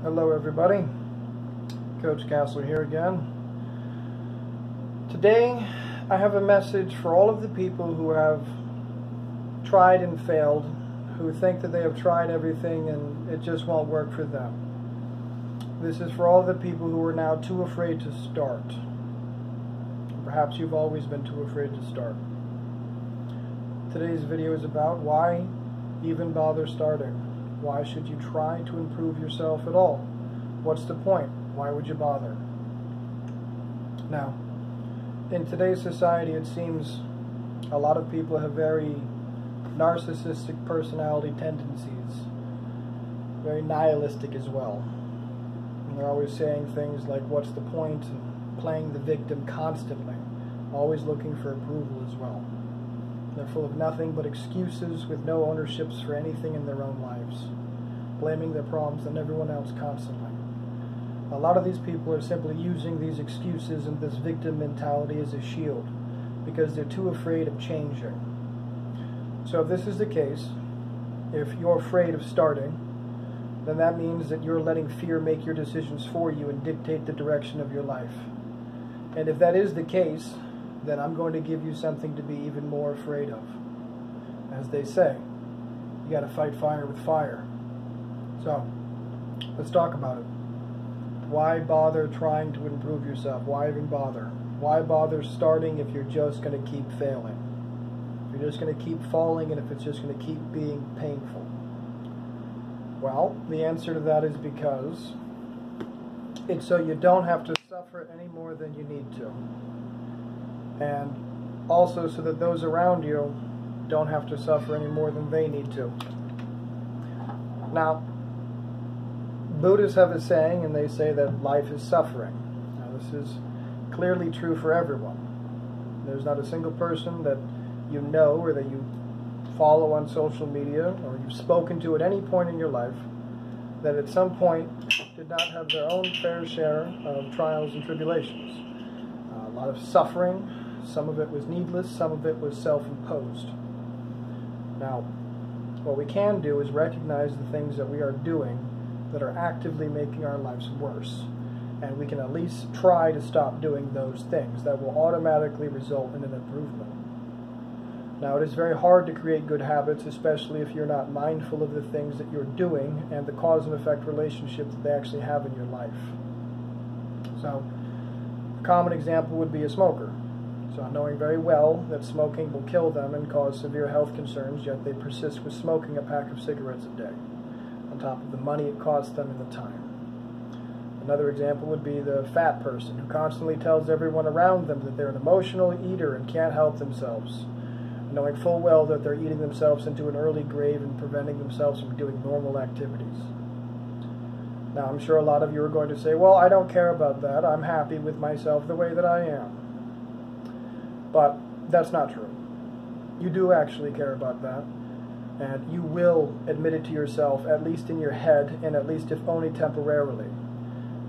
Hello everybody, Coach Casler here again. Today I have a message for all of the people who have tried and failed, who think that they have tried everything and it just won't work for them. This is for all the people who are now too afraid to start. Perhaps you've always been too afraid to start. Today's video is about why even bother starting. Why should you try to improve yourself at all? What's the point? Why would you bother? Now, in today's society, it seems a lot of people have very narcissistic personality tendencies, very nihilistic as well. And they're always saying things like, what's the point? And playing the victim constantly, always looking for approval as well. They're full of nothing but excuses with no ownerships for anything in their own lives, blaming their problems on everyone else constantly. A lot of these people are simply using these excuses and this victim mentality as a shield because they're too afraid of changing. So if this is the case, if you're afraid of starting, then that means that you're letting fear make your decisions for you and dictate the direction of your life. And if that is the case, then I'm going to give you something to be even more afraid of. As they say, you got to fight fire with fire. So, let's talk about it. Why bother trying to improve yourself? Why even bother? Why bother starting if you're just going to keep failing? If you're just going to keep falling and if it's just going to keep being painful? Well, the answer to that is because it's so you don't have to suffer any more than you need to. And also so that those around you don't have to suffer any more than they need to. Now, Buddhists have a saying, and they say that life is suffering. Now, this is clearly true for everyone. There's not a single person that you know or that you follow on social media or you've spoken to at any point in your life that at some point did not have their own fair share of trials and tribulations. A lot of suffering. Some of it was needless, some of it was self-imposed. Now, what we can do is recognize the things that we are doing that are actively making our lives worse. And we can at least try to stop doing those things. That will automatically result in an improvement. Now, it is very hard to create good habits, especially if you're not mindful of the things that you're doing and the cause and effect relationship that they actually have in your life. So, a common example would be a smoker. So knowing very well that smoking will kill them and cause severe health concerns, yet they persist with smoking a pack of cigarettes a day, on top of the money it costs them and the time. Another example would be the fat person who constantly tells everyone around them that they're an emotional eater and can't help themselves, knowing full well that they're eating themselves into an early grave and preventing themselves from doing normal activities. Now, I'm sure a lot of you are going to say, well, I don't care about that. I'm happy with myself the way that I am. But that's not true. You do actually care about that, and you will admit it to yourself, at least in your head, and at least if only temporarily.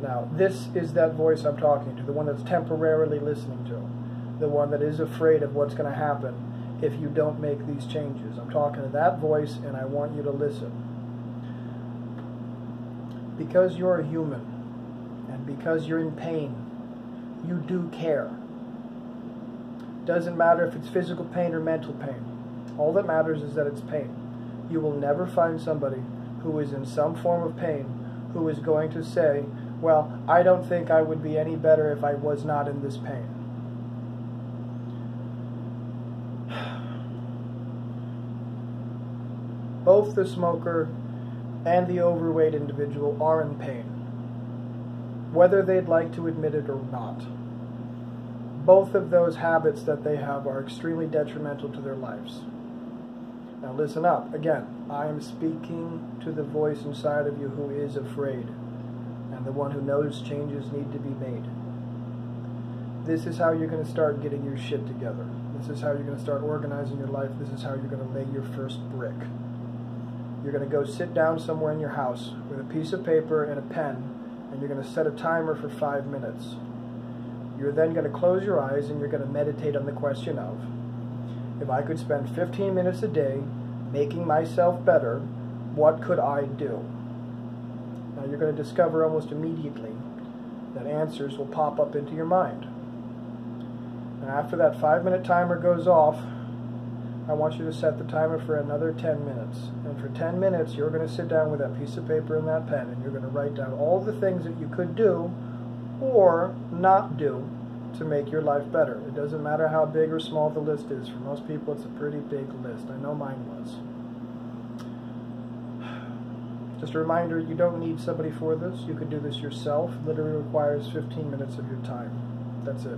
Now, this is that voice I'm talking to, the one that's temporarily listening to, the one that is afraid of what's going to happen if you don't make these changes. I'm talking to that voice, and I want you to listen. Because you're a human, and because you're in pain, you do care. Doesn't matter if it's physical pain or mental pain. All that matters is that it's pain. You will never find somebody who is in some form of pain who is going to say, well, I don't think I would be any better if I was not in this pain. Both the smoker and the overweight individual are in pain, whether they'd like to admit it or not. Both of those habits that they have are extremely detrimental to their lives. Now listen up. Again, I am speaking to the voice inside of you who is afraid and the one who knows changes need to be made. This is how you're going to start getting your shit together. This is how you're going to start organizing your life. This is how you're going to lay your first brick. You're going to go sit down somewhere in your house with a piece of paper and a pen, and you're going to set a timer for 5 minutes. You're then going to close your eyes and you're going to meditate on the question of, if I could spend 15 minutes a day making myself better, what could I do? Now you're going to discover almost immediately that answers will pop up into your mind. And after that 5-minute timer goes off, I want you to set the timer for another 10 minutes. And for 10 minutes, you're going to sit down with that piece of paper and that pen, and you're going to write down all the things that you could do or not do to make your life better. It doesn't matter how big or small the list is. For most people, it's a pretty big list. I know mine was. Just a reminder, you don't need somebody for this. You can do this yourself. It literally requires 15 minutes of your time. That's it.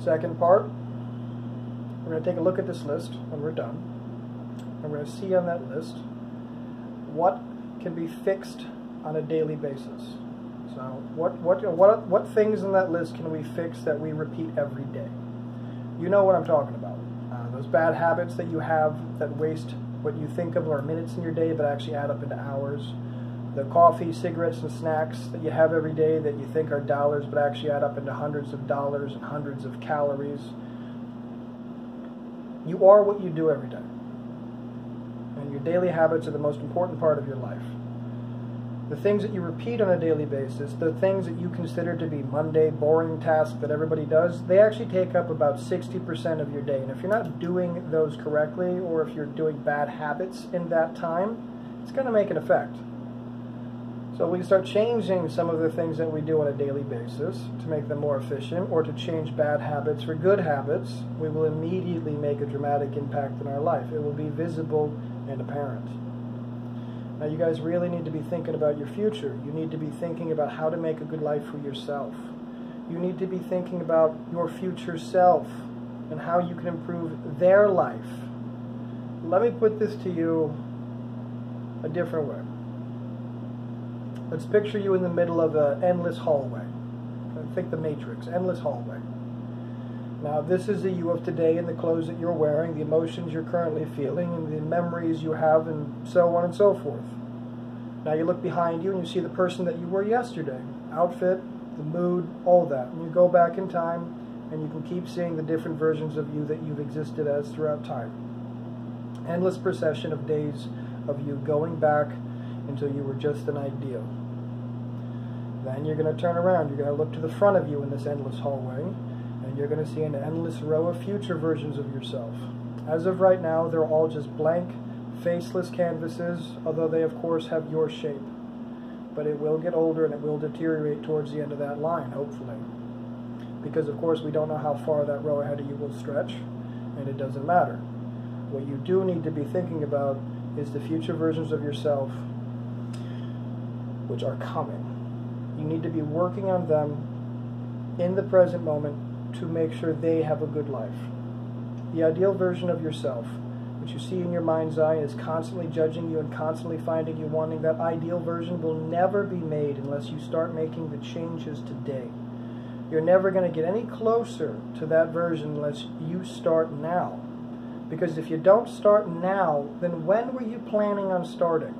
Second part, we're going to take a look at this list when we're done. And we're going to see on that list what can be fixed on a daily basis. So what things in that list can we fix that we repeat every day? You know what I'm talking about. Those bad habits that you have that waste what you think of are minutes in your day but actually add up into hours. The coffee, cigarettes, and snacks that you have every day that you think are dollars but actually add up into hundreds of dollars and hundreds of calories. You are what you do every day. And your daily habits are the most important part of your life. The things that you repeat on a daily basis, the things that you consider to be mundane, boring tasks that everybody does, they actually take up about 60% of your day. And if you're not doing those correctly, or if you're doing bad habits in that time, it's going to make an effect. So we start changing some of the things that we do on a daily basis to make them more efficient, or to change bad habits for good habits. We will immediately make a dramatic impact in our life. It will be visible and apparent. Now you guys really need to be thinking about your future. You need to be thinking about how to make a good life for yourself. You need to be thinking about your future self and how you can improve their life. Let me put this to you a different way. Let's picture you in the middle of an endless hallway. Think the Matrix, endless hallway. Now this is the you of today, and the clothes that you're wearing, the emotions you're currently feeling, and the memories you have, and so on and so forth. Now you look behind you and you see the person that you were yesterday. Outfit, the mood, all that. And you go back in time and you can keep seeing the different versions of you that you've existed as throughout time. Endless procession of days of you going back until you were just an ideal. Then you're going to turn around. You're going to look to the front of you in this endless hallway, and you're going to see an endless row of future versions of yourself. As of right now, they're all just blank, faceless canvases, although they of course have your shape. But it will get older and it will deteriorate towards the end of that line, hopefully. Because of course we don't know how far that row ahead of you will stretch, and it doesn't matter. What you do need to be thinking about is the future versions of yourself which are coming. You need to be working on them in the present moment to make sure they have a good life. The ideal version of yourself, which you see in your mind's eye, is constantly judging you and constantly finding you wanting, that ideal version will never be made unless you start making the changes today. You're never going to get any closer to that version unless you start now. Because if you don't start now, then when were you planning on starting?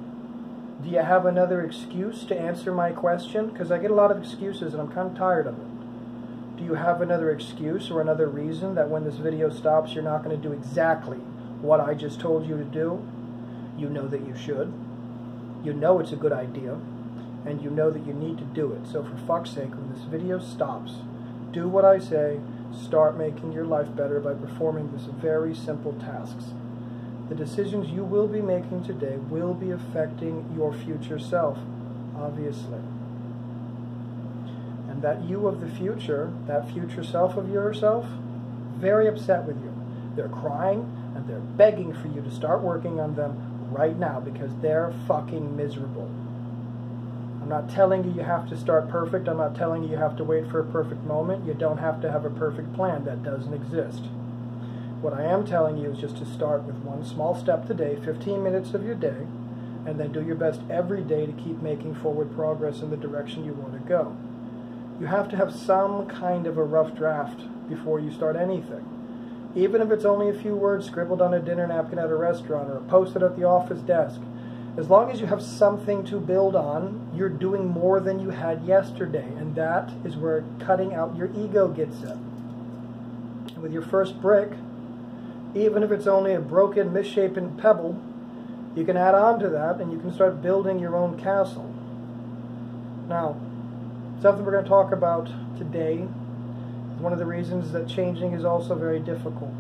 Do you have another excuse to answer my question? Because I get a lot of excuses and I'm kind of tired of it. Do you have another excuse or another reason that when this video stops you're not going to do exactly what I just told you to do? You know that you should. You know it's a good idea. And you know that you need to do it. So for fuck's sake, when this video stops, do what I say. Start making your life better by performing these very simple tasks. The decisions you will be making today will be affecting your future self, obviously. And that you of the future, that future self of yourself, very upset with you. They're crying and they're begging for you to start working on them right now because they're fucking miserable. I'm not telling you you have to start perfect. I'm not telling you you have to wait for a perfect moment. You don't have to have a perfect plan. That doesn't exist. What I am telling you is just to start with one small step today, 15 minutes of your day, and then do your best every day to keep making forward progress in the direction you want to go. You have to have some kind of a rough draft before you start anything. Even if it's only a few words scribbled on a dinner napkin at a restaurant or posted at the office desk. As long as you have something to build on, you're doing more than you had yesterday, and that is where cutting out your ego gets in. And with your first brick, even if it's only a broken, misshapen pebble, You can add on to that and you can start building your own castle. Now, something we're going to talk about today is one of the reasons that changing is also very difficult.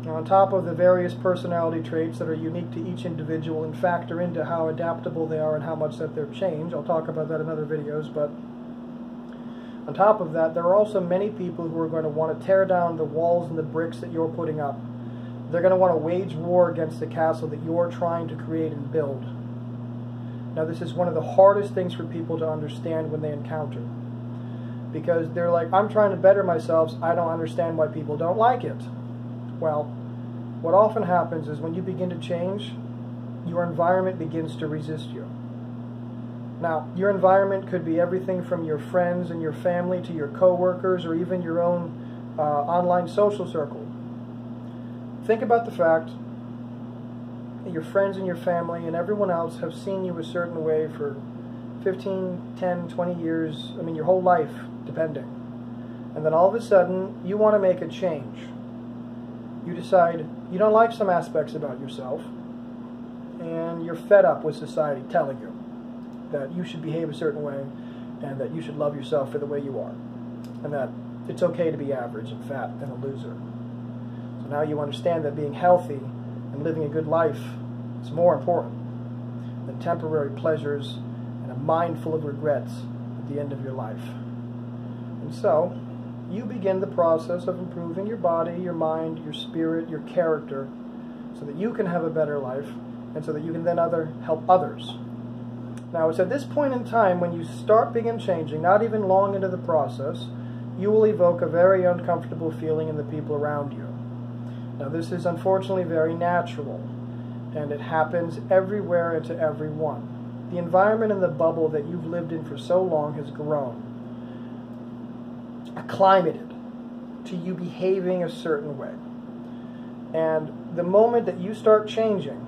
Now, on top of the various personality traits that are unique to each individual and factor into how adaptable they are and how much that they're changed, I'll talk about that in other videos, but on top of that, there are also many people who are going to want to tear down the walls and the bricks that you're putting up. They're going to want to wage war against the castle that you're trying to create and build. Now, this is one of the hardest things for people to understand when they encounter. Because they're like, I'm trying to better myself, I don't understand why people don't like it. Well, what often happens is when you begin to change, your environment begins to resist you. Now, your environment could be everything from your friends and your family to your co-workers or even your own online social circle. Think about the fact that your friends and your family and everyone else have seen you a certain way for 15, 10, 20 years, I mean your whole life, depending. And then all of a sudden, you want to make a change. You decide you don't like some aspects about yourself, and you're fed up with society telling you that you should behave a certain way and that you should love yourself for the way you are, and that it's okay to be average and fat and a loser. So now you understand that being healthy and living a good life is more important than temporary pleasures and a mind full of regrets at the end of your life. And so, you begin the process of improving your body, your mind, your spirit, your character, so that you can have a better life and so that you can then help others. Now, it's at this point in time when you begin changing, not even long into the process, you will evoke a very uncomfortable feeling in the people around you. Now, this is unfortunately very natural, and it happens everywhere and to everyone. The environment and the bubble that you've lived in for so long has grown, acclimated to you behaving a certain way. And the moment that you start changing,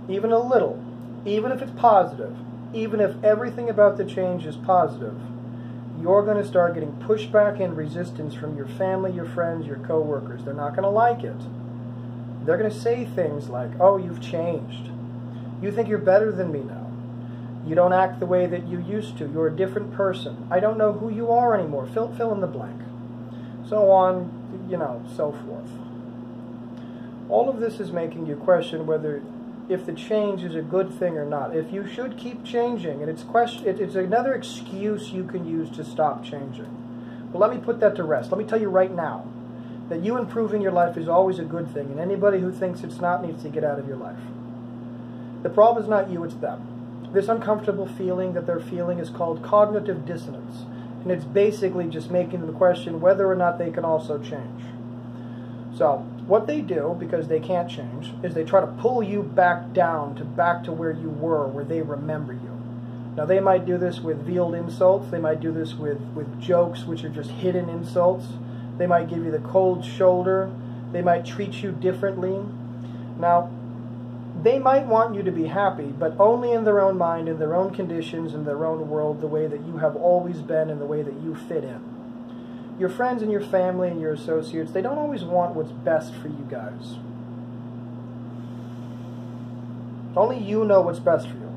even a little, even if it's positive, even if everything about the change is positive, you're going to start getting pushback and resistance from your family, your friends, your co-workers. They're not going to like it. They're going to say things like, oh, you've changed. You think you're better than me now. You don't act the way that you used to. You're a different person. I don't know who you are anymore. Fill in the blank. So on, so forth. All of this is making you question whether if the change is a good thing or not. If you should keep changing, and it's another excuse you can use to stop changing. But let me put that to rest. Let me tell you right now that you improving your life is always a good thing, and anybody who thinks it's not needs to get out of your life. The problem is not you, it's them. This uncomfortable feeling that they're feeling is called cognitive dissonance, and it's basically just making them question whether or not they can also change. So, what they do, because they can't change, is they try to pull you back down back to where you were, where they remember you. Now, they might do this with veiled insults. They might do this with jokes, which are just hidden insults. They might give you the cold shoulder. They might treat you differently. Now, they might want you to be happy, but only in their own mind, in their own conditions, in their own world, the way that you have always been and the way that you fit in. Your friends and your family and your associates, they don't always want what's best for you guys. Only you know what's best for you.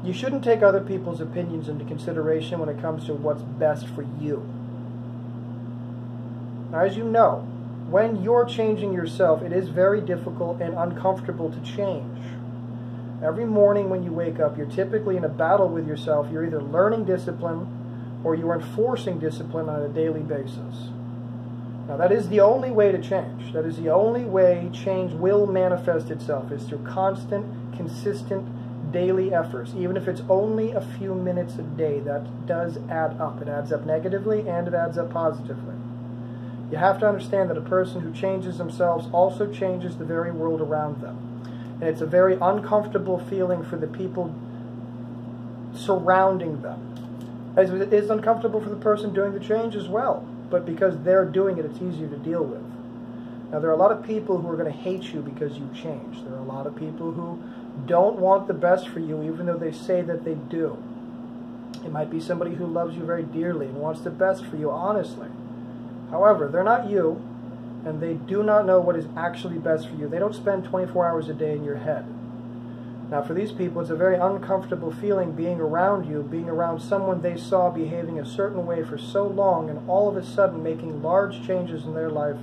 You shouldn't take other people's opinions into consideration when it comes to what's best for you. Now, as you know, when you're changing yourself, it is very difficult and uncomfortable to change. Every morning when you wake up, you're typically in a battle with yourself. You're either learning discipline or you're enforcing discipline on a daily basis. Now, that is the only way to change. That is the only way change will manifest itself, is through constant, consistent, daily efforts. Even if it's only a few minutes a day, that does add up. It adds up negatively and it adds up positively. You have to understand that a person who changes themselves also changes the very world around them. And it's a very uncomfortable feeling for the people surrounding them. As it is uncomfortable for the person doing the change as well. But because they're doing it, it's easier to deal with. Now, there are a lot of people who are going to hate you because you changed. There are a lot of people who don't want the best for you, even though they say that they do. It might be somebody who loves you very dearly and wants the best for you, honestly. However, they're not you, and they do not know what is actually best for you. They don't spend 24 hours a day in your head. Now for these people, it's a very uncomfortable feeling being around you, being around someone they saw behaving a certain way for so long and all of a sudden making large changes in their life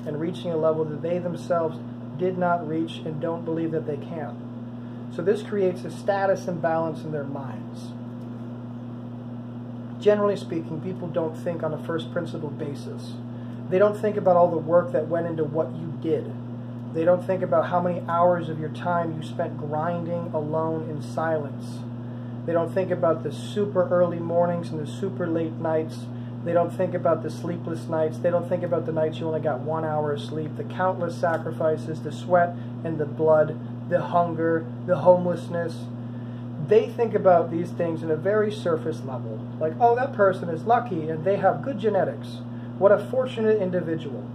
and reaching a level that they themselves did not reach and don't believe that they can. So this creates a status imbalance in their minds. Generally speaking, people don't think on a first principle basis. They don't think about all the work that went into what you did. They don't think about how many hours of your time you spent grinding alone in silence. They don't think about the super early mornings and the super late nights. They don't think about the sleepless nights. They don't think about the nights you only got 1 hour of sleep, the countless sacrifices, the sweat and the blood, the hunger, the homelessness. They think about these things in a very surface level. Like, oh, that person is lucky and they have good genetics. What a fortunate individual.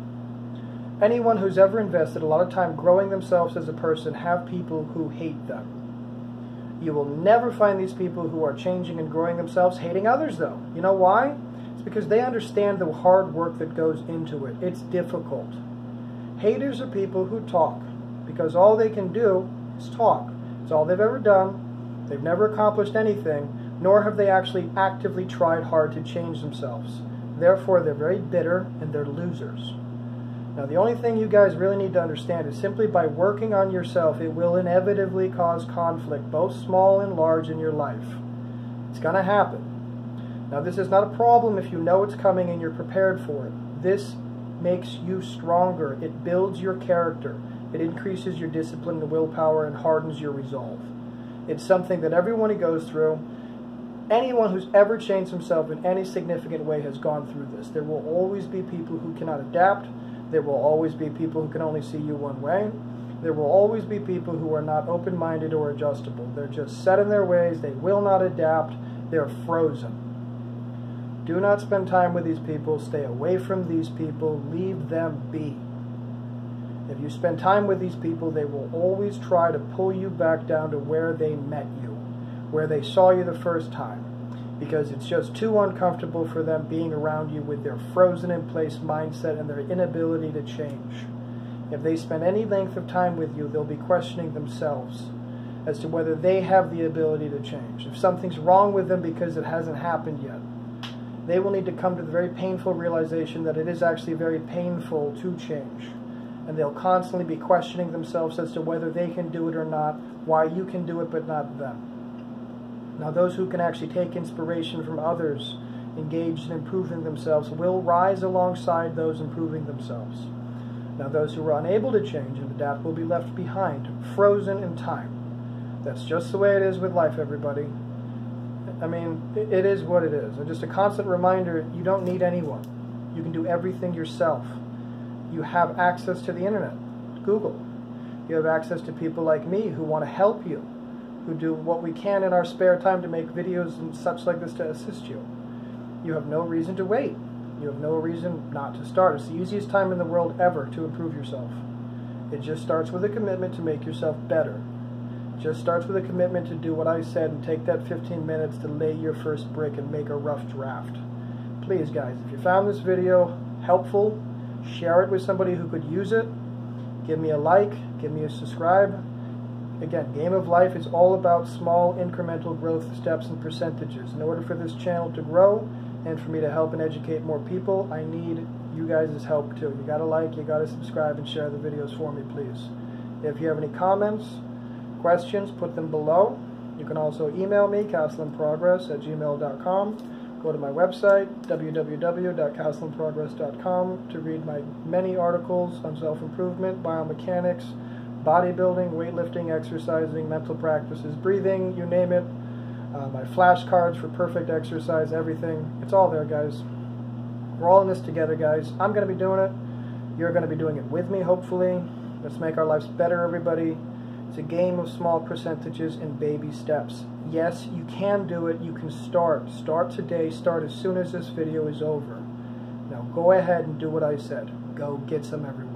Anyone who's ever invested a lot of time growing themselves as a person have people who hate them. You will never find these people who are changing and growing themselves hating others, though. You know why? It's because they understand the hard work that goes into it. It's difficult. Haters are people who talk, because all they can do is talk. It's all they've ever done. They've never accomplished anything, nor have they actually actively tried hard to change themselves. Therefore, they're very bitter and they're losers. Now, the only thing you guys really need to understand is simply by working on yourself, it will inevitably cause conflict, both small and large, in your life. It's going to happen. Now, this is not a problem if you know it's coming and you're prepared for it. This makes you stronger. It builds your character. It increases your discipline and willpower and hardens your resolve. It's something that everyone who goes through, anyone who's ever changed himself in any significant way has gone through this. There will always be people who cannot adapt. There will always be people who can only see you one way. There will always be people who are not open-minded or adjustable. They're just set in their ways. They will not adapt. They're frozen. Do not spend time with these people. Stay away from these people. Leave them be. If you spend time with these people, they will always try to pull you back down to where they met you, where they saw you the first time, because it's just too uncomfortable for them being around you with their frozen-in-place mindset and their inability to change. If they spend any length of time with you, they'll be questioning themselves as to whether they have the ability to change. If something's wrong with them because it hasn't happened yet, they will need to come to the very painful realization that it is actually very painful to change. And they'll constantly be questioning themselves as to whether they can do it or not, why you can do it but not them. Now, those who can actually take inspiration from others engaged in improving themselves will rise alongside those improving themselves. Now, those who are unable to change and adapt will be left behind, frozen in time. That's just the way it is with life, everybody. I mean, it is what it is. And just a constant reminder, you don't need anyone. You can do everything yourself. You have access to the internet, Google. You have access to people like me who want to help you, who do what we can in our spare time to make videos and such like this to assist you. You have no reason to wait. You have no reason not to start. It's the easiest time in the world ever to improve yourself. It just starts with a commitment to make yourself better. It just starts with a commitment to do what I said and take that 15 minutes to lay your first brick and make a rough draft. Please, guys, if you found this video helpful, share it with somebody who could use it. Give me a like, give me a subscribe. Again, Game of Life is all about small incremental growth steps and percentages. In order for this channel to grow and for me to help and educate more people, I need you guys' help too. You gotta like, you gotta subscribe, and share the videos for me, please. If you have any comments, questions, put them below. You can also email me, castlinprogress@gmail.com. Go to my website, www.castlinprogress.com, to read my many articles on self-improvement, biomechanics, bodybuilding, weightlifting, exercising, mental practices, breathing, you name it. My flashcards for perfect exercise, everything. It's all there, guys. We're all in this together, guys. I'm going to be doing it. You're going to be doing it with me, hopefully. Let's make our lives better, everybody. It's a game of small percentages and baby steps. Yes, you can do it. You can start. Start today. Start as soon as this video is over. Now go ahead and do what I said. Go get some, everyone.